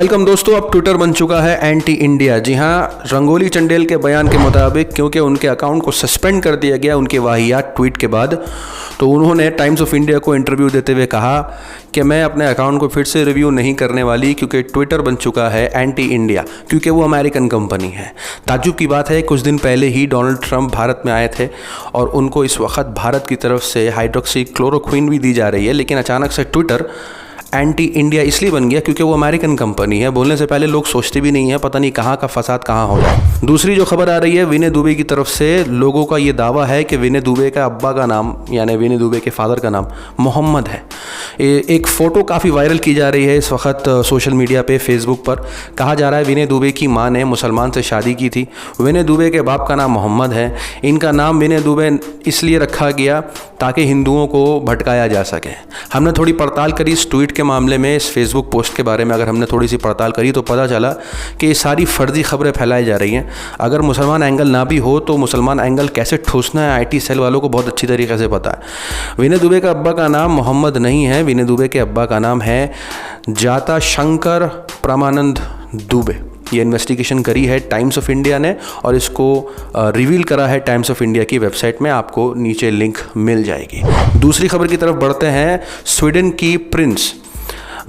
Welcome दोस्तों, अब Twitter बन चुका है एंटी इंडिया। जी हाँ, रंगोली चंडेल के बयान के मुताबिक क्योंकि उनके अकाउंट को सस्पेंड कर दिया गया उनके वाहियात ट्वीट के बाद, तो उन्होंने टाइम्स ऑफ इंडिया को इंटरव्यू देते हुए कहा कि मैं अपने अकाउंट को फिर से रिव्यू नहीं करने वाली क्योंकि ट्विटर बन चुका है एंटी इंडिया, क्योंकि वो अमेरिकन कंपनी है। ताज्जुब की बात है, कुछ दिन पहले ही डोनाल्ड ट्रंप भारत में आए थे और उनको इस वक्त भारत की तरफ से हाइड्रोक्सी क्लोरोक्विन भी दी जा रही है, लेकिन अचानक से ट्विटर एंटी इंडिया इसलिए बन गया क्योंकि वो अमेरिकन कंपनी है। बोलने से पहले लोग सोचते भी नहीं है, पता नहीं कहाँ का फसाद कहाँ हो जाए। दूसरी जो खबर आ रही है विनय दुबे की तरफ से, लोगों का ये दावा है कि विनय दुबे का अब्बा का नाम यानी विनय दुबे के फादर का नाम मोहम्मद है। एक फ़ोटो काफ़ी वायरल की जा रही है इस वक्त सोशल मीडिया पे, फेसबुक पर। कहा जा रहा है विनय दुबे की माँ ने मुसलमान से शादी की थी, विनय दुबे के बाप का नाम मोहम्मद है। इनका नाम विनय दुबे इसलिए रखा गया ताकि हिंदुओं को भटकाया जा सके। हमने थोड़ी पड़ताल करी इस ट्वीट के मामले में, इस फेसबुक पोस्ट के बारे में अगर हमने थोड़ी सी पड़ताल करी तो पता चला कि ये सारी फर्जी खबरें फैलाई जा रही हैं। अगर मुसलमान एंगल ना भी हो तो मुसलमान एंगल कैसे ठूसना है IT सेल वालों को बहुत अच्छी तरीके से पता है। विनय दुबे का अब्बा का नाम मोहम्मद नहीं है, विनय दुबे के अब्बा का नाम है जाता शंकर परमानंद दुबे। ये इन्वेस्टिगेशन करी है टाइम्स ऑफ इंडिया ने और इसको रिवील करा है टाइम्स ऑफ इंडिया की वेबसाइट में, आपको नीचे लिंक मिल जाएगी। दूसरी खबर की तरफ बढ़ते हैं। स्वीडन की प्रिंस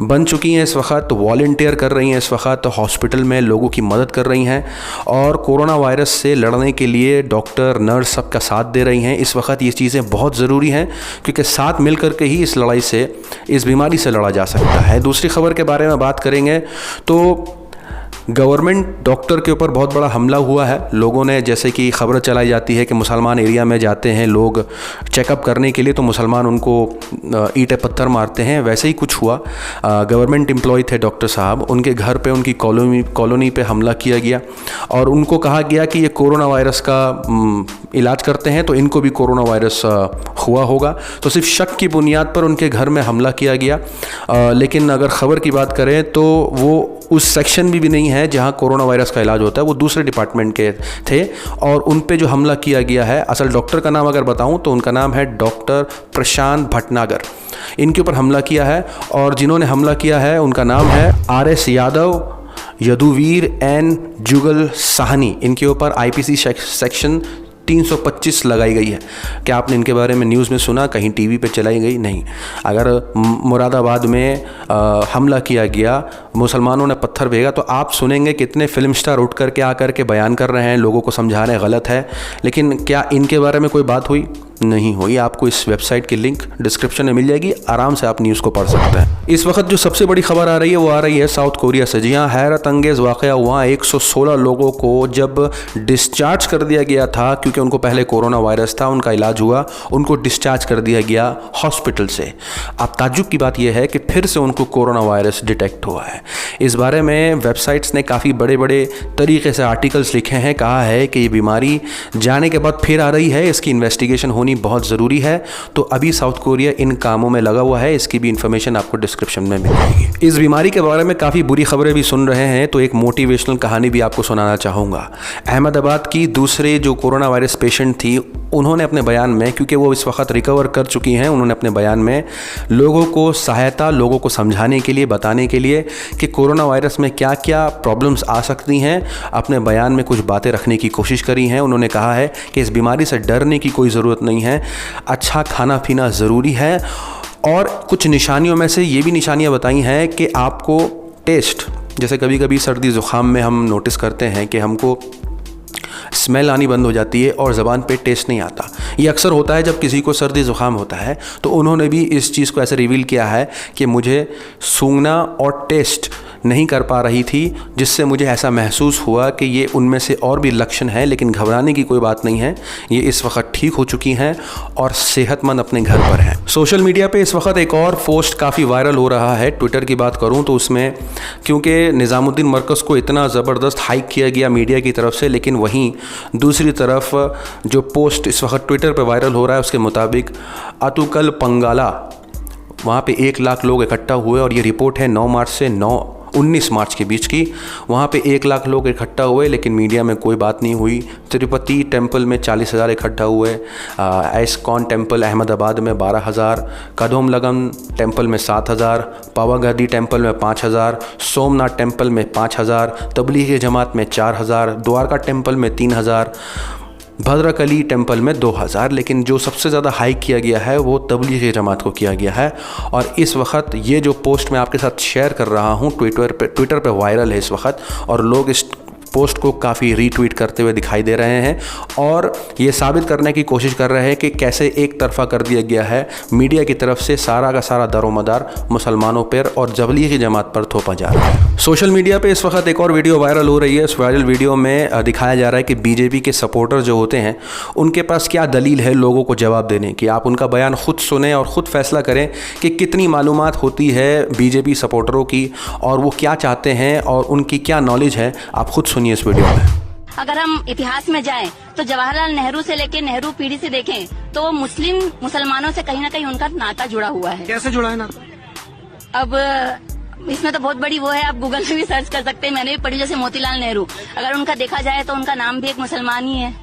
बन चुकी हैं इस वक्त, वॉलंटियर कर रही हैं इस वक्त, हॉस्पिटल में लोगों की मदद कर रही हैं और कोरोना वायरस से लड़ने के लिए डॉक्टर नर्स सबका साथ दे रही हैं। इस वक्त ये चीज़ें बहुत ज़रूरी हैं क्योंकि साथ मिल कर के ही इस लड़ाई से, इस बीमारी से लड़ा जा सकता है। दूसरी खबर के बारे में बात करेंगे तो गवर्नमेंट डॉक्टर के ऊपर बहुत बड़ा हमला हुआ है। लोगों ने, जैसे कि खबर चलाई जाती है कि मुसलमान एरिया में जाते हैं लोग चेकअप करने के लिए तो मुसलमान उनको ईंटें पत्थर मारते हैं, वैसे ही कुछ हुआ। गवर्नमेंट एम्प्लॉय थे डॉक्टर साहब, उनके घर पे, उनकी कॉलोनी पे हमला किया गया और उनको कहा गया कि ये कोरोना वायरस का इलाज करते हैं तो इनको भी कोरोना वायरस हुआ होगा। तो सिर्फ शक की बुनियाद पर उनके घर में हमला किया गया। लेकिन अगर ख़बर की बात करें तो वो उस सेक्शन भी नहीं है जहां कोरोना वायरस का इलाज होता है, वो दूसरे डिपार्टमेंट के थे और उन पे जो हमला किया गया है, असल डॉक्टर का नाम अगर बताऊं तो उनका नाम है डॉक्टर प्रशांत भटनागर। इनके ऊपर हमला किया है और जिन्होंने हमला किया है उनका नाम है RS यादव, यदुवीर एन जुगल साहनी। इनके ऊपर IPC सेक्शन 325 लगाई गई है। क्या आपने इनके बारे में न्यूज़ में सुना? कहीं टीवी पे चलाई गई? नहीं। अगर मुरादाबाद में हमला किया गया, मुसलमानों ने पत्थर फेंका, तो आप सुनेंगे कितने फिल्म स्टार उठ करके आकर के बयान कर रहे हैं, लोगों को समझा रहे हैं गलत है। लेकिन क्या इनके बारे में कोई बात हुई? नहीं हुई। आपको इस वेबसाइट की लिंक डिस्क्रिप्शन में मिल जाएगी, आराम से आप न्यूज़ को पढ़ सकते हैं। इस वक्त जो सबसे बड़ी खबर आ रही है वो आ रही है साउथ कोरिया से। जी हाँ, हैरत अंगेज़ वाक़या हुआ। 116 लोगों को जब डिस्चार्ज कर दिया गया था क्योंकि उनको पहले कोरोना वायरस था, उनका इलाज हुआ, उनको डिस्चार्ज कर दिया गया हॉस्पिटल से। अब ताज्जुब की बात यह है कि फिर से उनको कोरोना वायरस डिटेक्ट हुआ है। इस बारे में वेबसाइट्स ने काफ़ी बड़े बड़े तरीके से आर्टिकल्स लिखे हैं। कहा है कि ये बीमारी जाने के बाद फिर आ रही है, इसकी इन्वेस्टिगेशन होनी बहुत ज़रूरी है। तो अभी साउथ कोरिया इन कामों में लगा हुआ है, इसकी भी इंफॉर्मेशन आपको डिस्क्रिप्शन में मिल जाएगी। इस बीमारी के बारे में काफ़ी बुरी खबरें भी सुन रहे हैं तो एक मोटिवेशनल कहानी भी आपको सुनाना चाहूँगा। अहमदाबाद की दूसरे जो कोरोना वायरस पेशेंट थी, उन्होंने अपने बयान में, क्योंकि वो इस वक्त रिकवर कर चुकी हैं, उन्होंने अपने बयान में लोगों को सहायता, लोगों को समझाने के लिए, बताने के लिए कि कोरोना वायरस में क्या क्या प्रॉब्लम्स आ सकती हैं, अपने बयान में कुछ बातें रखने की कोशिश करी हैं। उन्होंने कहा है कि इस बीमारी से डरने की कोई ज़रूरत नहीं है, अच्छा खाना पीना ज़रूरी है और कुछ निशानियों में से ये भी निशानियां बताई हैं कि आपको टेस्ट, जैसे कभी कभी सर्दी ज़ुकाम में हम नोटिस करते हैं कि हमको स्मेल आनी बंद हो जाती है और ज़बान पे टेस्ट नहीं आता। ये अक्सर होता है जब किसी को सर्दी ज़ुकाम होता है। तो उन्होंने भी इस चीज़ को ऐसे रिवील किया है कि मुझे सूंघना और टेस्ट नहीं कर पा रही थी, जिससे मुझे ऐसा महसूस हुआ कि ये उनमें से और भी लक्षण हैं, लेकिन घबराने की कोई बात नहीं है। ये इस वक्त ठीक हो चुकी हैं और सेहतमंद अपने घर पर हैं। सोशल मीडिया पे इस वक्त एक और पोस्ट काफ़ी वायरल हो रहा है। ट्विटर की बात करूं तो उसमें, क्योंकि निज़ामुद्दीन मरकज़ को इतना ज़बरदस्त हाइक किया गया मीडिया की तरफ से, लेकिन वहीं दूसरी तरफ जो पोस्ट इस वक्त ट्विटर पर वायरल हो रहा है उसके मुताबिक अतुकल पंगाला, वहाँ पे 1 लाख लोग इकट्ठा हुए और ये रिपोर्ट है 9 मार्च से 9 19 मार्च के बीच की। वहाँ पे 1 लाख लोग इकट्ठा हुए, लेकिन मीडिया में कोई बात नहीं हुई। तिरुपति टेम्पल में 40,000 इकट्ठा हुए, इस्कॉन टेम्पल अहमदाबाद में 12,000, कदोमलगम टेम्पल में 7,000, पावागढ़ी टेम्पल में 5,000, सोमनाथ टेम्पल में 5,000, तबलीगी जमात में 4,000, द्वारका टेम्पल में 3,000, भद्रकली टेम्पल में 2,000। लेकिन जो सबसे ज़्यादा हाई किया गया है वो तबलीगी जमात को किया गया है। और इस वक्त ये जो पोस्ट मैं आपके साथ शेयर कर रहा हूँ ट्विटर पे वायरल है इस वक्त, और लोग इस पोस्ट को काफ़ी रीट्वीट करते हुए दिखाई दे रहे हैं और ये साबित करने की कोशिश कर रहे हैं कि कैसे एक तरफा कर दिया गया है मीडिया की तरफ से सारा का सारा दरोमदार मुसलमानों पर और तबलीगी जमात पर थोपा जा रहा है। सोशल मीडिया पे इस वक्त एक और वीडियो वायरल हो रही है। इस वायरल वीडियो में दिखाया जा रहा है कि बीजेपी के सपोर्टर जो होते हैं उनके पास क्या दलील है लोगों को जवाब देने की। आप उनका बयान खुद सुने और ख़ुद फैसला करें कि कितनी मालूमात होती है बीजेपी सपोर्टरों की और वो क्या चाहते हैं और उनकी क्या नॉलेज है। आप खुद सुनिए इस वीडियो में। अगर हम इतिहास में जाएं तो जवाहरलाल नेहरू से लेकर नेहरू पीढ़ी से देखें तो मुसलमानों से कहीं ना कहीं उनका नाता जुड़ा हुआ है। कैसे जुड़ा है नाता? अब इसमें तो बहुत बड़ी वो है, आप गूगल में भी सर्च कर सकते हैं। मैंने भी पढ़ी, जैसे मोतीलाल नेहरू, अगर उनका देखा जाए तो उनका नाम भी एक मुसलमान ही है।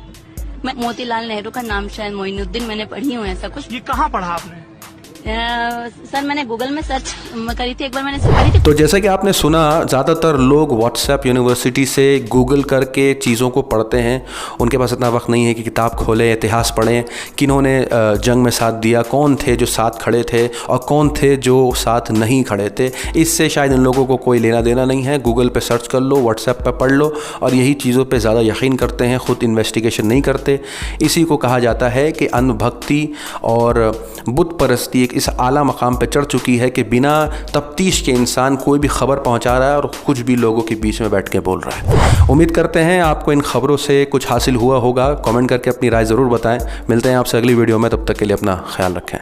मैं मोतीलाल नेहरू का नाम शायद मोइनुद्दीन मैंने पढ़ी हूँ ऐसा कुछ। ये कहाँ पढ़ा आपने? सर मैंने गूगल में सर्च करी थी, एक बार मैंने पढ़ी थी। तो जैसा कि आपने सुना, ज़्यादातर लोग व्हाट्सएप यूनिवर्सिटी से गूगल करके चीज़ों को पढ़ते हैं। उनके पास इतना वक्त नहीं है कि किताब खोलें, इतिहास पढ़ें, किन्होंने जंग में साथ दिया, कौन थे जो साथ खड़े थे और कौन थे जो साथ नहीं खड़े थे। इससे शायद इन लोगों को कोई लेना देना नहीं है। गूगल पे सर्च कर लो, व्हाट्सएप पे पढ़ लो और यही चीज़ों पे ज़्यादा यकीन करते हैं, ख़ुद इन्वेस्टिगेशन नहीं करते। इसी को कहा जाता है कि अंधभक्ति और बुत परस्ती इस आला मकाम पर चढ़ चुकी है कि बिना तफ्तीश के इंसान कोई भी खबर पहुंचा रहा है और कुछ भी लोगों के बीच में बैठ के बोल रहा है। उम्मीद करते हैं आपको इन खबरों से कुछ हासिल हुआ होगा। कमेंट करके अपनी राय ज़रूर बताएं। मिलते हैं आपसे अगली वीडियो में, तब तक के लिए अपना ख्याल रखें।